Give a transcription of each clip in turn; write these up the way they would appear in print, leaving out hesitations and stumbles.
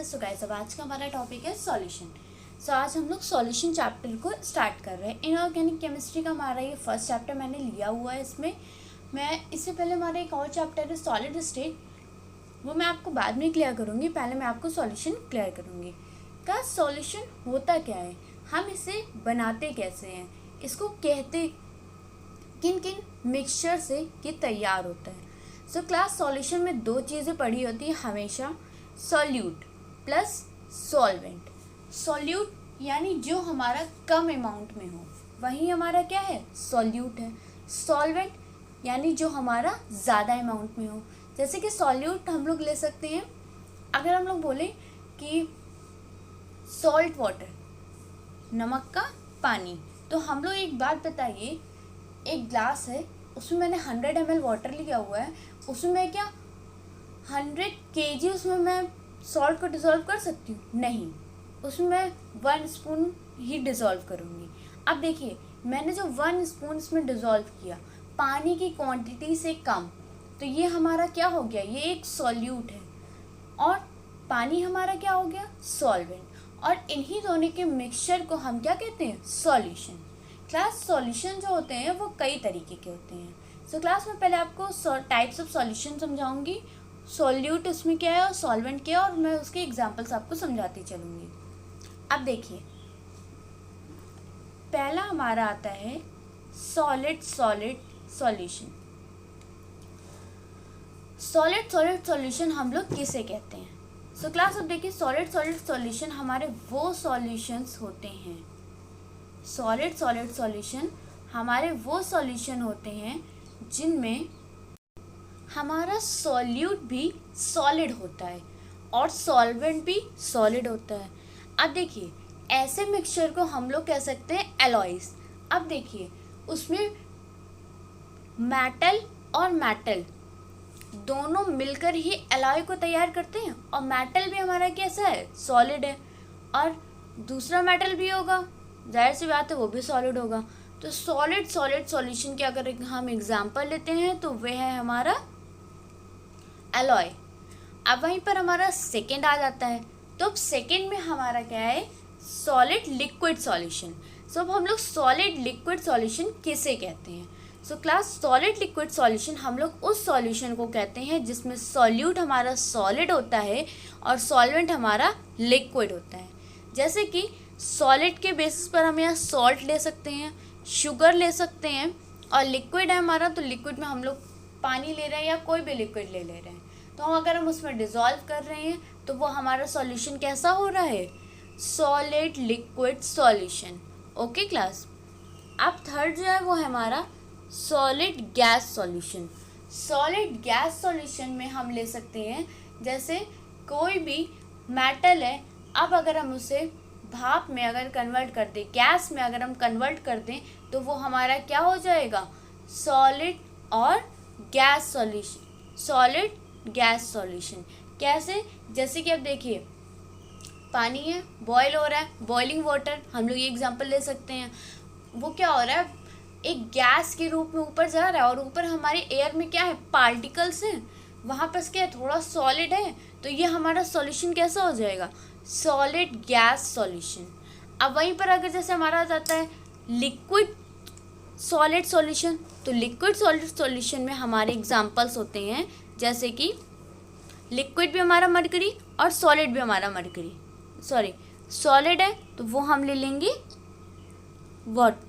नमस्ते। So guys, अब आज का हमारा टॉपिक है सॉल्यूशन। सो आज हम लोग सॉल्यूशन चैप्टर को स्टार्ट कर रहे हैं। इनऑर्गेनिक केमिस्ट्री का हमारा ये फर्स्ट चैप्टर मैंने लिया हुआ है। इसमें मैं इससे पहले हमारा एक और चैप्टर है सॉलिड स्टेट, वो मैं आपको बाद में क्लियर करूँगी। पहले मैं आपको सॉल्यूशन क्लियर करूँगी। का सॉल्यूशन होता क्या है, हम इसे बनाते कैसे हैं, इसको कहते किन किन मिक्सचर से ये तैयार होता है। सो क्लास सॉल्यूशन में दो चीज़ें पढ़ी होती है हमेशा, सॉल्यूट प्लस सॉल्वेंट। सॉल्यूट यानी जो हमारा कम अमाउंट में हो वही हमारा क्या है, सॉल्यूट है। सॉल्वेंट यानी जो हमारा ज़्यादा अमाउंट में हो। जैसे कि सॉल्यूट हम लोग ले सकते हैं, अगर हम लोग बोलें कि सॉल्ट वाटर, नमक का पानी, तो हम लोग एक बात बताइए, एक ग्लास है उसमें मैंने 100 ml वाटर लिया हुआ है, उसमें मैं क्या 100 kg उसमें मैं सॉल्ट को डिज़ोल्व कर सकती हूँ? नहीं, उसमें मैं 1 स्पून ही डिज़ोल्व करूँगी। अब देखिए, मैंने जो 1 स्पून इसमें डिज़ोल्व किया पानी की क्वांटिटी से कम, तो ये हमारा क्या हो गया, ये एक सॉल्यूट है और पानी हमारा क्या हो गया, सॉल्वेंट। और इन्हीं दोनों के मिक्सचर को हम क्या कहते हैं, सॉल्यूशन। क्लास सॉल्यूशन जो होते हैं वो कई तरीके के होते हैं। सो क्लास में पहले आपको टाइप्स ऑफ सॉल्यूशन समझाऊंगी, सॉल्यूट उसमें क्या है और सॉल्वेंट क्या है, और मैं उसके एग्जांपल्स आपको समझाती चलूँगी। अब देखिए, पहला हमारा आता है solid solid solution. Solid solid solution हम लोग किसे कहते हैं? सो क्लास अब देखिए, सॉलिड सॉलिड सॉल्यूशन हमारे वो सॉल्यूशंस होते हैं, सॉलिड सॉलिड सॉल्यूशन हमारे वो सॉल्यूशन होते हैं जिनमें हमारा सॉल्यूट भी सॉलिड होता है और सॉल्वेंट भी सॉलिड होता है। अब देखिए, ऐसे मिक्सचर को हम लोग कह सकते हैं एलॉयज। अब देखिए, उसमें मेटल और मेटल दोनों मिलकर ही एलॉय को तैयार करते हैं, और मेटल भी हमारा कैसा है, सॉलिड है, और दूसरा मेटल भी होगा, जाहिर सी बात है वो भी सॉलिड होगा। तो सॉलिड सॉलिड सॉल्यूशन के अगर हम एग्जांपल लेते हैं तो वह है हमारा एलॉय। अब वहीं पर हमारा सेकंड आ जाता है, तो अब सेकंड में हमारा क्या है, सॉलिड लिक्विड सॉल्यूशन। सो अब हम लोग सॉलिड लिक्विड सॉल्यूशन किसे कहते हैं? So class solid liquid solution हम लोग उस सॉल्यूशन को कहते हैं जिसमें सॉल्यूट हमारा सॉलिड होता है और सॉल्वेंट हमारा लिक्विड होता है। जैसे कि सॉलिड के बेसिस पर हम यहाँ सॉल्ट ले सकते हैं, शुगर ले सकते हैं, और लिक्विड है हमारा, तो लिक्विड में हम लोग पानी ले रहे हैं या कोई भी लिक्विड ले रहे हैं, तो अगर हम उसमें डिज़ोल्व कर रहे हैं तो वो हमारा सॉल्यूशन कैसा हो रहा है, solid liquid solution. Okay class. अब थर्ड जो है वो है हमारा solid gas solution. Solid gas solution में हम ले सकते हैं, जैसे कोई भी मेटल है, अब अगर हम उसे भाप में अगर कन्वर्ट कर दें, गैस में अगर हम कन्वर्ट कर दें, तो वो हमारा क्या हो जाएगा, सॉलिड और gas solution, solid gas solution. कैसे? जैसे कि अब देखिए, पानी है, बॉयल हो रहा है, बॉइलिंग वाटर, हम लोग ये एग्जांपल ले सकते हैं। वो क्या हो रहा है, एक गैस के रूप में ऊपर जा रहा है, और ऊपर हमारे एयर में क्या है, पार्टिकल्स हैं, वहाँ पर क्या है, थोड़ा सॉलिड है, तो ये हमारा सॉल्यूशन कैसा हो जाएगा, सॉलिड गैस सॉल्यूशन। अब वहीं पर अगर जैसे हमारा आ जाता है लिक्विड सॉलिड सॉल्यूशन, तो लिक्विड सॉलिड सॉल्यूशन में हमारे एग्जांपल्स होते हैं, जैसे कि लिक्विड भी हमारा मरकरी और सॉलिड भी हमारा मरकरी, सॉरी सॉलिड है तो वो हम ले लेंगे वाटर,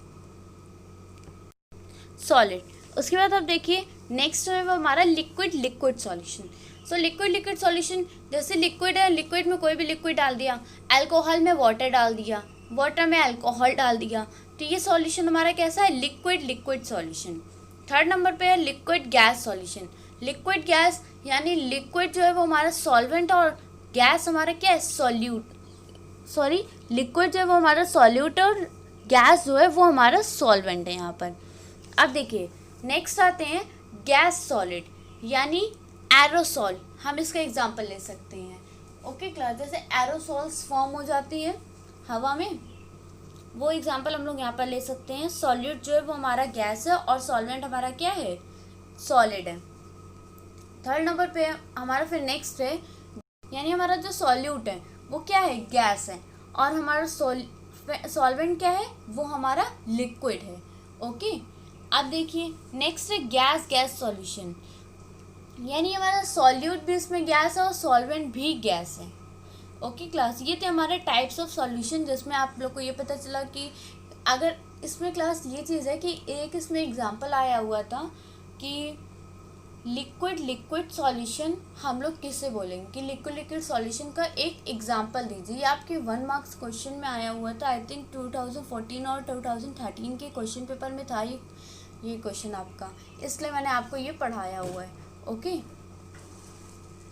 सॉलिड। उसके बाद आप देखिए, नेक्स्ट है वो हमारा liquid liquid solution. So liquid liquid solution, जैसे लिक्विड है, लिक्विड में कोई भी लिक्विड डाल दिया, अल्कोहल में वाटर डाल दिया, वाटर में अल्कोहल डाल दिया, तो ये सॉल्यूशन हमारा कैसा है, liquid liquid solution. Third number पे है liquid gas solution. Liquid gas यानी लिक्विड जो है वो हमारा सॉल्वेंट और गैस हमारा क्या है, सॉल्यूट, सॉरी लिक्विड जो है वो हमारा सॉल्यूट और गैस जो है वो हमारा सॉल्वेंट है यहाँ पर। अब देखिए, नेक्स्ट आते हैं गैस सॉलिड यानी एरोसॉल, हम इसका एग्जांपल ले सकते हैं। ओके क्लास, जैसे एरोसॉल्स फॉर्म हो जाती है हवा में, वो एग्जांपल हम लोग यहाँ पर ले सकते हैं। सॉल्यूट जो है वो हमारा गैस है और सॉल्वेंट हमारा क्या है, सॉलिड है। थर्ड नंबर पे हमारा फिर नेक्स्ट है यानी हमारा जो सॉल्यूट है वो क्या है, गैस है, और हमारा सॉल्वेंट क्या है, वो हमारा लिक्विड है। ओके, अब देखिए नेक्स्ट है गैस गैस सॉल्यूशन, यानी हमारा सॉल्यूट भी इसमें गैस है और सॉल्वेंट भी गैस है। ओके क्लास, ये थे हमारे टाइप्स ऑफ सॉल्यूशन, जिसमें आप लोग को ये पता चला कि अगर इसमें क्लास ये चीज़ है कि एक इसमें एग्जांपल आया हुआ था कि लिक्विड सॉल्यूशन हम लोग किससे बोलेंगे, कि लिक्विड सॉल्यूशन का एक एग्जांपल दीजिए। ये आपके 1 मार्क्स क्वेश्चन में आया हुआ था, आई थिंक 2014 और 2013 के क्वेश्चन पेपर में था ये क्वेश्चन आपका, इसलिए मैंने आपको ये पढ़ाया हुआ है। ओके,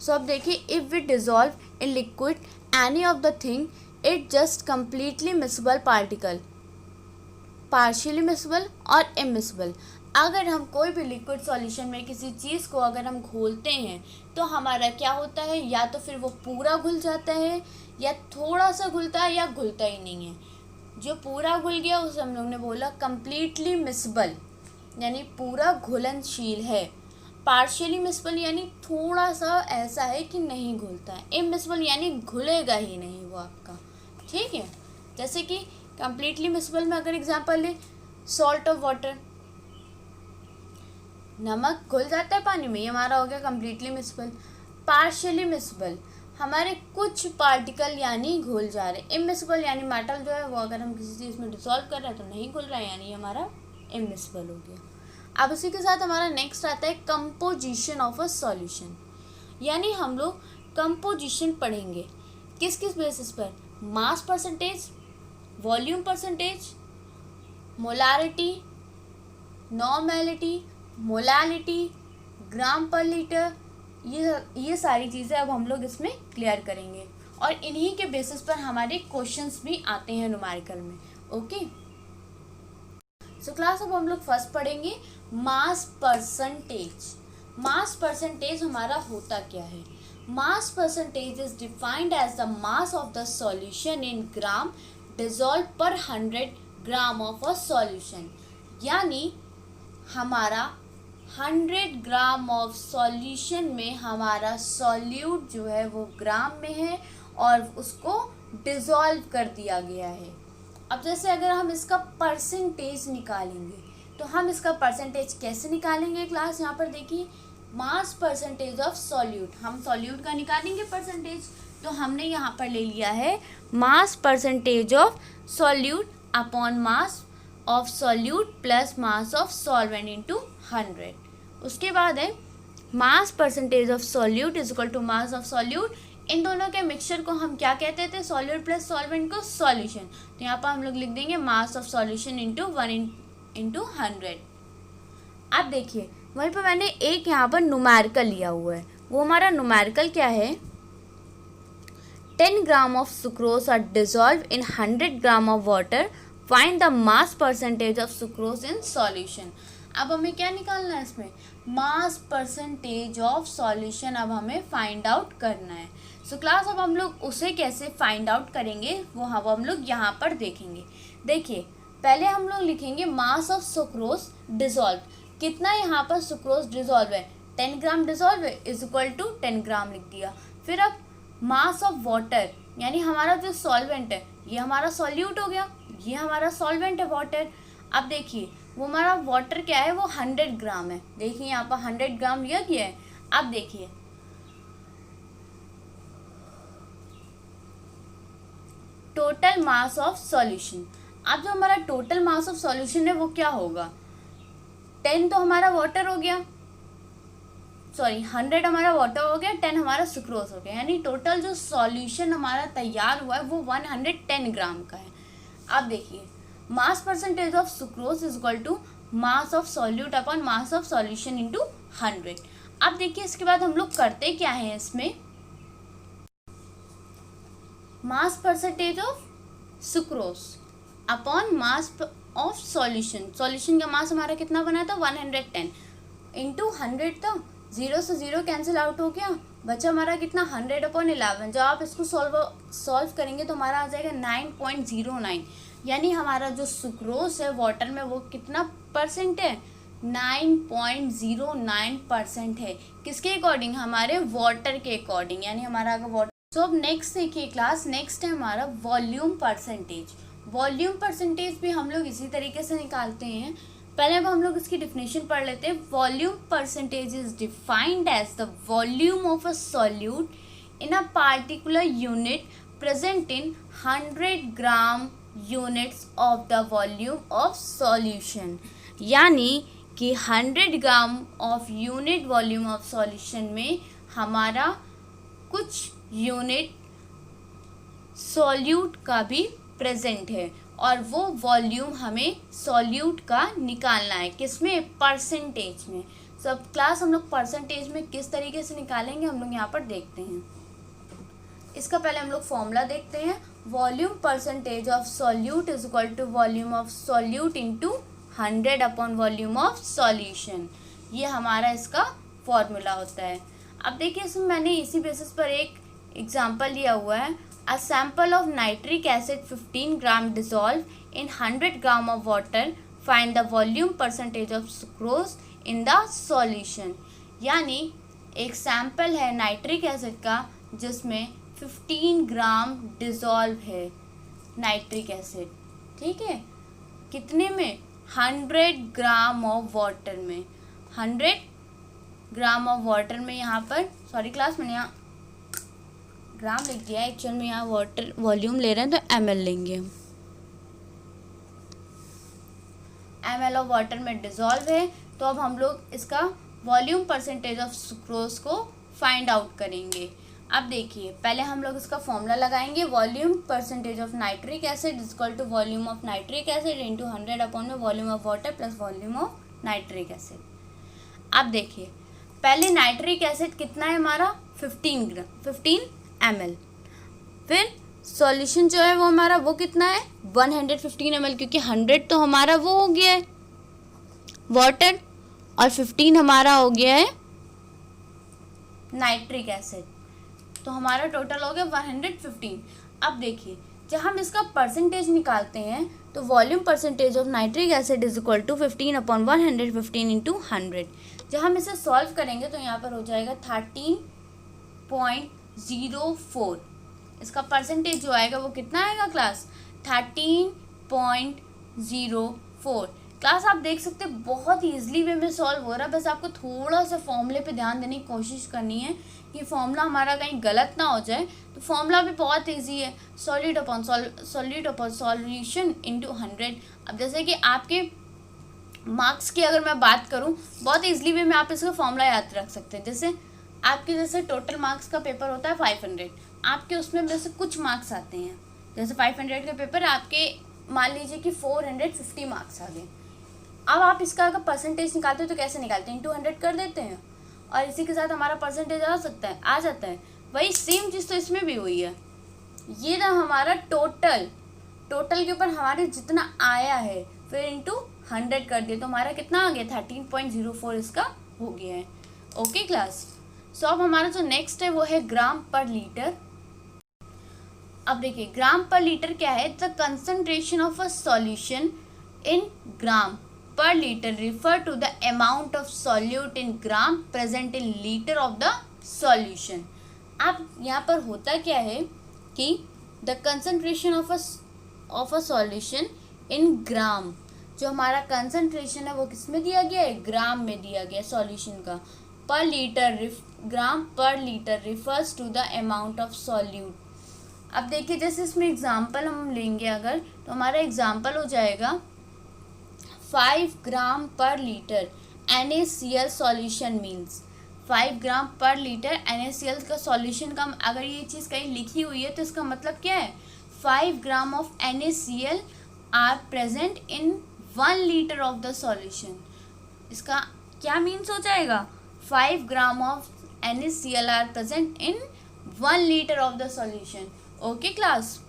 सो अब देखिए, if we dissolve in liquid any of the thing it just completely miscible particle, partially miscible और इमिसिबल। अगर हम कोई भी लिक्विड सॉल्यूशन में किसी चीज़ को अगर हम घोलते हैं तो हमारा क्या होता है, या तो फिर वो पूरा घुल जाता है, या थोड़ा सा घुलता है, या घुलता ही नहीं है। जो पूरा घुल गया उसे हम लोग ने बोला कम्प्लीटली मिसिबल, यानी पूरा घुलनशील है। पार्शियली मिसिबल यानी थोड़ा सा ऐसा है कि नहीं घुलता है। इमिसिबल यानी घुलेगा ही नहीं वो आपका, ठीक है। जैसे कि कम्प्लीटली मिसिबल में अगर एग्जांपल ले, सॉल्ट ऑफ वाटर, नमक घुल जाता है पानी में, ये हमारा हो गया कम्प्लीटली मिसिबल। पार्शियली मिसिबल, हमारे कुछ पार्टिकल यानी घुल जा रहे। इमिसिबल यानी मेटल जो है वो अगर हम किसी चीज़ में डिसॉल्व कर रहे हैं तो नहीं घुल रहा है, यानी हमारा इमिसिबल हो गया। अब उसी के साथ हमारा नेक्स्ट आता है कंपोजिशन ऑफ अ सॉल्यूशन, यानी हम लोग कंपोजिशन पढ़ेंगे किस किस बेसिस पर, mass percentage, volume percentage, molarity, normality, molality, gram per litre, ये सारी चीज़ें अब हम लोग इसमें क्लियर करेंगे, और इन्हीं के बेसिस पर हमारे क्वेश्चंस भी आते हैं न्यूमेरिकल में। ओके, सो क्लास अब हम लोग फर्स्ट पढ़ेंगे मास परसेंटेज। मास परसेंटेज हमारा होता क्या है? Mass percentage is defined as the mass of the solution in gram dissolve per 100 gram of a solution, यानी हमारा 100 ग्राम ऑफ सॉल्यूशन में हमारा सॉल्यूट जो है वो ग्राम में है और उसको डिसॉल्व कर दिया गया है। अब जैसे अगर हम इसका परसेंटेज निकालेंगे तो हम इसका परसेंटेज कैसे निकालेंगे क्लास? यहाँ पर देखिए, मास परसेंटेज ऑफ सॉल्यूट, हम सॉल्यूट का निकालेंगे परसेंटेज, तो हमने यहाँ पर ले लिया है mass percentage of solute upon mass of solute plus mass of solvent into 100। उसके बाद है mass percentage of solute is equal to mass of solute. इन दोनों के मिक्सचर को हम क्या कहते थे? सॉल्यूट प्लस सॉल्वेंट को सॉल्यूशन। तो यहाँ पर हम लोग लिख देंगे mass of solution into 1 into 100। अब देखिए, वहीं पर मैंने एक यहाँ पर न्यूमेरिकल लिया हुआ है, वो हमारा न्यूमेरिकल क्या है? 10 gram of sucrose are dissolve in 100 gram of water, find the mass percentage of sucrose in solution. अब हमें क्या निकालना है इसमें? मास परसेंटेज ऑफ सॉल्यूशन अब हमें फाइंड आउट करना है। सो क्लास अब हम लोग उसे कैसे फाइंड आउट करेंगे वो हम लोग यहाँ पर देखेंगे। देखिए, पहले हम लोग लिखेंगे मास ऑफ सुक्रोज डिसॉल्व। कितना यहाँ पर सुक्रोज डिसॉल्व है? 10 ग्राम डिसॉल्व है, इज इक्वल टू 10 ग्राम लिख दिया। फिर अब मास ऑफ वाटर, यानी हमारा जो सॉल्वेंट है, ये हमारा सॉल्यूट हो गया, ये हमारा सॉल्वेंट है वाटर। अब देखिए, वो हमारा वाटर क्या है? वो 100 ग्राम है। देखिए यहाँ पर 100 ग्राम लिया गया है। अब देखिए, टोटल मास ऑफ सॉल्यूशन। अब जो हमारा टोटल मास ऑफ सॉल्यूशन है वो क्या होगा? 10 तो हमारा वाटर हो गया, सॉरी 100 हमारा वाटर हो गया, 10 हमारा सुक्रोज हो गया, यानी टोटल जो सॉल्यूशन हमारा तैयार हुआ है वो 110 ग्राम का है। अब देखिए, mass percentage of sucrose is equal to mass of solute upon mass of solution into 100। अब देखिए, इसके बाद हम लोग करते क्या है इसमें? मास percentage of sucrose upon mass of solution. Solution का मास हमारा कितना बना था? 110 इंटू 100 था, 0 से 0 कैंसिल आउट हो गया, बचा हमारा कितना? 100 अपॉन 11। जब आप इसको सॉल्व करेंगे तो हमारा आ जाएगा 9.09, यानी हमारा जो सुक्रोज है वाटर में वो कितना परसेंट है? 9.09% है। किसके अकॉर्डिंग? हमारे वाटर के अकॉर्डिंग, यानी हमारा अगर वाटर। सो अब नेक्स्ट देखिए क्लास, नेक्स्ट है हमारा वॉल्यूम परसेंटेज। वॉल्यूम परसेंटेज भी हम लोग इसी तरीके से निकालते हैं। पहले अब हम लोग इसकी डिफिनेशन पढ़ लेते हैं। Volume percentage is defined as the volume of a solute in a particular unit present in 100 gram units of the volume of solution. यानी कि 100 gram of unit volume of solution में हमारा कुछ यूनिट सॉल्यूट का भी present है, और वो वॉल्यूम हमें सॉल्यूट का निकालना है। किसमें? परसेंटेज में। सब क्लास हम लोग परसेंटेज में किस तरीके से निकालेंगे हम लोग यहाँ पर देखते हैं। इसका पहले हम लोग फॉर्मूला देखते हैं। Volume percentage of solute is equal to volume of solute into 100 upon volume of solution. ये हमारा इसका फॉर्मूला होता है। अब देखिए इसमें मैंने इसी बेसिस पर एक एग्जाम्पल लिया हुआ है। A sample of nitric acid 15 gram dissolved in 100 gram of water. Find the volume percentage of sucrose in the solution. यानी एक सैंपल है नाइट्रिक एसिड का जिसमें 15 ग्राम डिज़ोल्व है नाइट्रिक एसिड, ठीक है। कितने में? 100 ग्राम ऑफ वाटर में। 100 ग्राम ऑफ वाटर में, यहाँ पर सॉरी क्लास मैंने यहाँ ग्राम लिख दिया, एक्चुअल में यहाँ वाटर वॉल्यूम ले रहे हैं तो ml लेंगे। ml ऑफ वाटर में डिज़ोल्व है, तो अब हम लोग इसका वॉल्यूम परसेंटेज ऑफ सुक्रोज को फाइंड आउट करेंगे। अब देखिए पहले हम लोग इसका फॉर्मूला लगाएंगे। Volume percentage of nitric acid is equal to volume of nitric acid into 100 upon में volume of water plus volume of nitric acid. अब देखिए पहले नाइट्रिक एसिड कितना है हमारा? 15 ml। फिर सॉल्यूशन जो है वो हमारा वो कितना है? 115 ml, क्योंकि 100 तो हमारा वो हो गया है वाटर और 15 हमारा हो गया है नाइट्रिक एसिड, तो हमारा टोटल हो गया 115। अब देखिए जब हम इसका परसेंटेज निकालते हैं तो volume percentage of nitric acid is equal to 15 upon 115 into 100। जब हम इसे सॉल्व करेंगे तो यहाँ पर हो जाएगा 13.04। इसका परसेंटेज जो आएगा वो कितना आएगा क्लास? 13.04। क्लास आप देख सकते हैं बहुत ईजिली वे में सॉल्व हो रहा है। बस आपको थोड़ा सा फॉर्मूले पे ध्यान देने की कोशिश करनी है कि फॉर्मूला हमारा कहीं गलत ना हो जाए। तो फॉर्मूला भी बहुत इजी है, सॉल्यूट अपॉन सॉल्यूशन इंटू 100। अब जैसे कि आपके मार्क्स की अगर मैं बात करूं, बहुत इजीली वे में आप इसका फॉर्मूला याद रख सकते हैं। जैसे टोटल मार्क्स का पेपर होता है 500, आपके उसमें वैसे कुछ मार्क्स आते हैं। जैसे 500 का पेपर आपके मान लीजिए कि 450 मार्क्स आ गए। अब आप इसका अगर परसेंटेज निकालते हो तो कैसे निकालते हैं? इंटू 100 कर देते हैं और इसी के साथ हमारा परसेंटेज आ जाता है। वही सेम चीज़ तो इसमें भी हुई है। ये ना हमारा टोटल के ऊपर हमारे जितना आया है फिर इंटू 100 कर दिए तो हमारा कितना आ गया? 13.04 इसका हो गया है। Okay class. सो अब हमारा जो नेक्स्ट है वो है ग्राम पर लीटर। अब देखिए ग्राम पर लीटर क्या है? The concentration of a solution in gram per liter refer to the amount of solute in gram present in liter of the solution। अब यहाँ पर होता क्या है कि the concentration of a solution in gram, जो हमारा कंसंट्रेशन है वो किस में दिया गया है? ग्राम में दिया गया सॉल्यूशन का। पर litre gram per litre refers to the amount of solute। अब देखिए जैसे इसमें एग्जाम्पल हम लेंगे अगर, तो हमारा एग्जाम्पल हो जाएगा 5 ग्राम per litre NaCl solution means 5 ग्राम पर लीटर NaCl का सॉल्यूशन का अगर ये चीज़ कहीं लिखी हुई है तो इसका मतलब क्या है? 5 gram of NaCl are present in 1 litre of the solution. इसका क्या मीन्स हो जाएगा? 5 gram of NaCl are present in 1 litre of the solution. Okay class.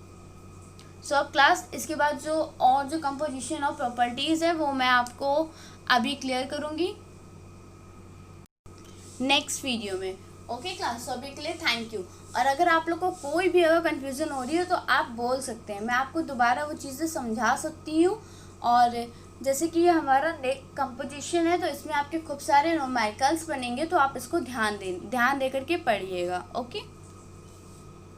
So अब क्लास इसके बाद जो कंपोजिशन ऑफ प्रॉपर्टीज़ है वो मैं आपको अभी क्लियर करूँगी नेक्स्ट वीडियो में। Okay class. सो अभी के लिए थैंक यू। और अगर आप लोग को कोई भी अगर कन्फ्यूज़न हो रही है तो आप बोल सकते हैं, मैं आपको दोबारा वो चीज़ें समझा सकती हूँ और जैसे कि ये हमारा कंपोजिशन है, तो इसमें आपके खूब सारे न्यूमेरिकल्स बनेंगे, तो आप इसको ध्यान दे करके पढ़िएगा। ओके।